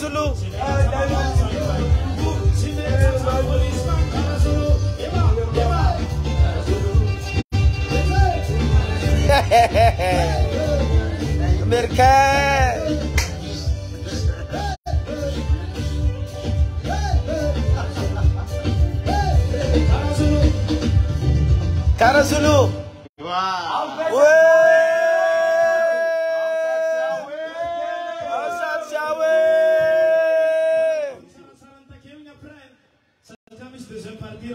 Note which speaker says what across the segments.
Speaker 1: Zulu. America. Cara Zulu. Wow.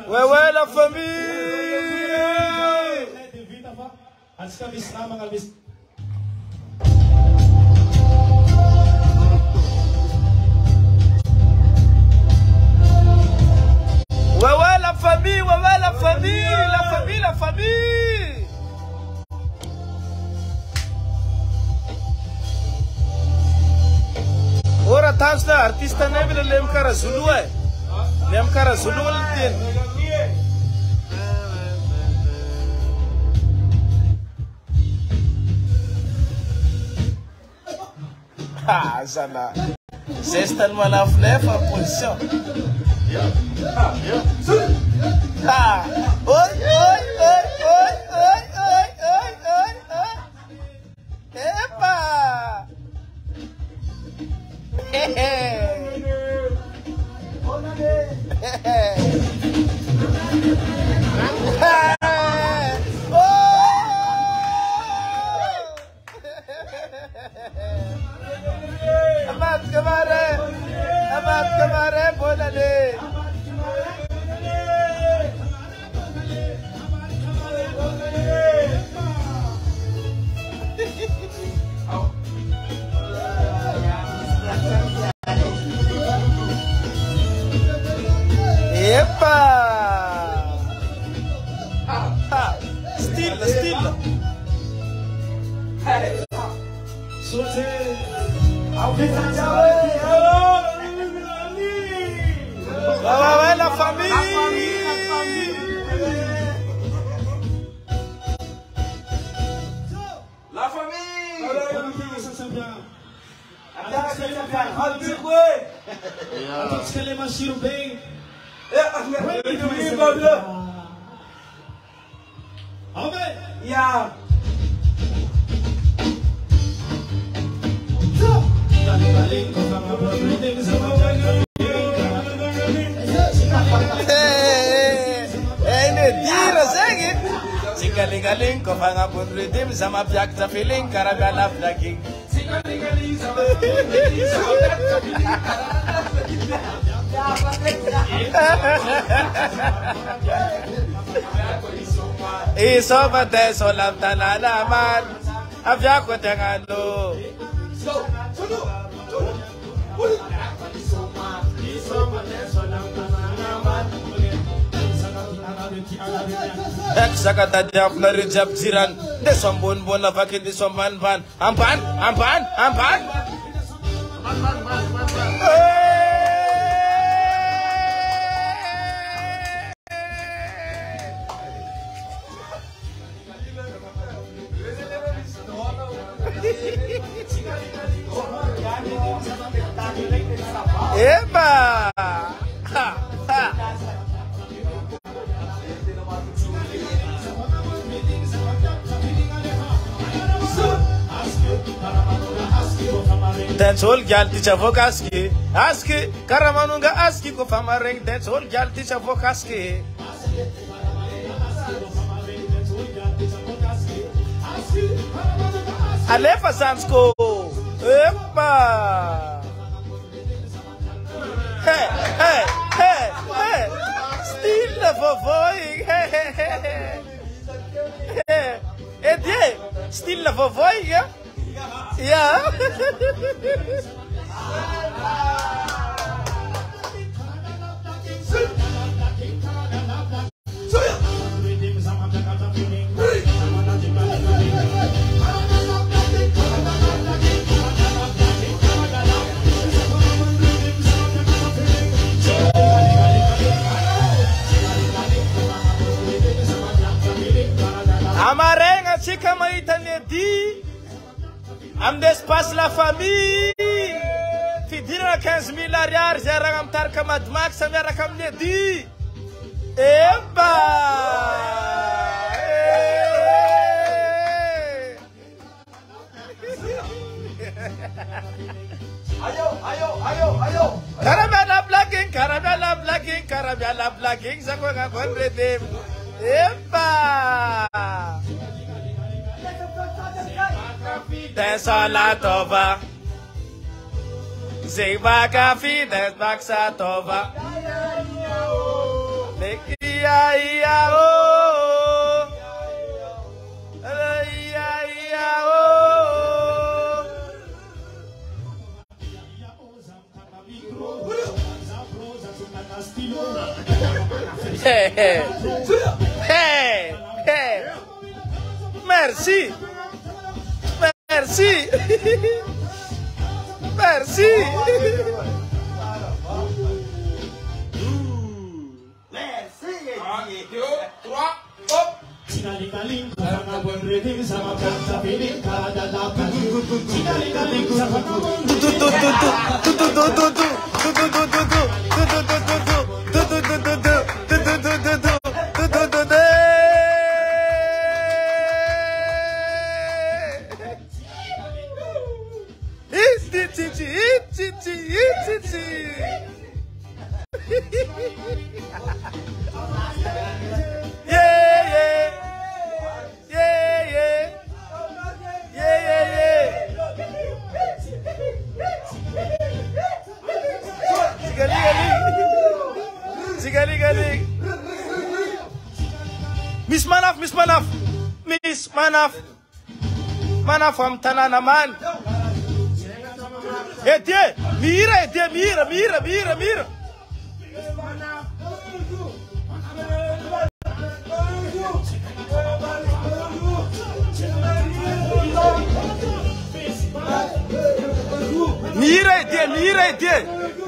Speaker 1: Ouais, la famille. Ouais, la famille, la famille, la famille. Ora tasna artista nebile lem cara Zulu lem cara Zulu tin. Ah, sana. Sexta numa leva posição. Ah, oi. Epa! Amat kemarin boleh deh. Epa! Still. La famille. La famille. Galing ko fanga pundridim sama piak sa feeling karagala flagging. Galing sama pundridim sama piak sa feeling karagala flagging. Iso bate solam tananaman afya ko tengalo. Sakata jam nari jam jiran desom bon la vakin desom ban ampan Eba That's all gal teacher vokaski. Aski karamanunga aski ko famareng. That's all gal teacher vokaski. Alefa Sansko. Epa. Hey. Still the vovoing. Hey. Still the vovoing, yeah? Yeah. Amarenga chica maitane di. Am d'espace la famille. fidina 15 000 ariary zay raha mitarika Mad Max miaraka amin'ny Edy. Eba! Ayo. Caramela blagging, zako nga kon redeem. Eba! Desolatova. Zeba fides Baxatova. Hey. Merci. Miss Manaf from Tanana man. Ete, mira.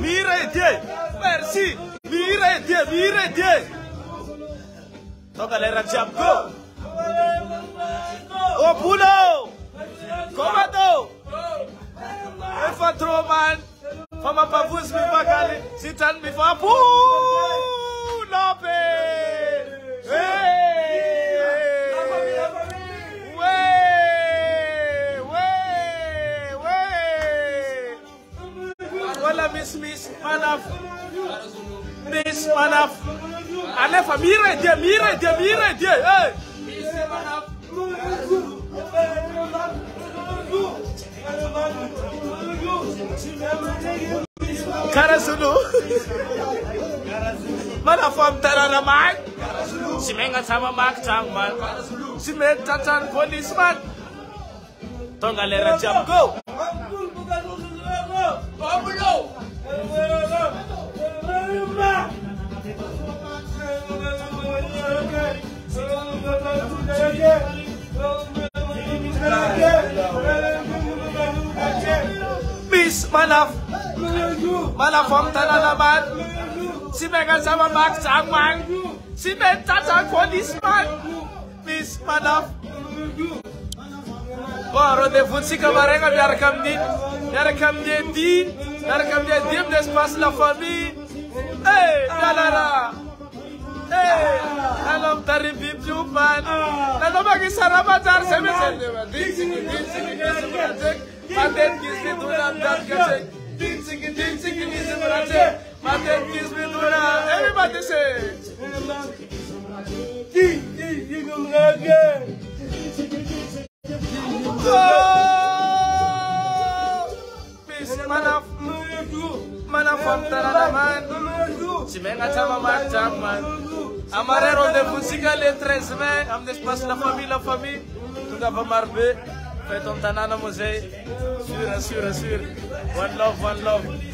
Speaker 1: Mira ete. Merci. Mira ete. Toca le racham go. Oh pulo. Comando. Infanto man. Fama pavus mi bakali. Sitan mi fa pu. Lope. Wala Miss Manaf. Miss Manaf. Alefa mira dia. Hey. Miss Manaf. Karasulu. Mana form Tanana man. Simenga sama Mark Changman. Simen Tatan policeman. Tonga lera jam go. Miss Manaf from Tanana man. Simenga sama Mark Changman. Simen Tatan policeman. Miss Manaf. Boro de futsi kamarenga biar kamdi dim l'espace la famille. Hey, Yalara. Hey, alom taribib jupan. Nalo bagi sarabatar semesende. Maten kismi dura dan kacek. Ding sing Maten kismi dura. Everybody say. Manaf from Tanana man. Simenga sama Mark Changman. Amarero de musica le 13 mai. Am d'espace la famille. Tout va marber. Fait ton Tanana musée. Sûr. One love.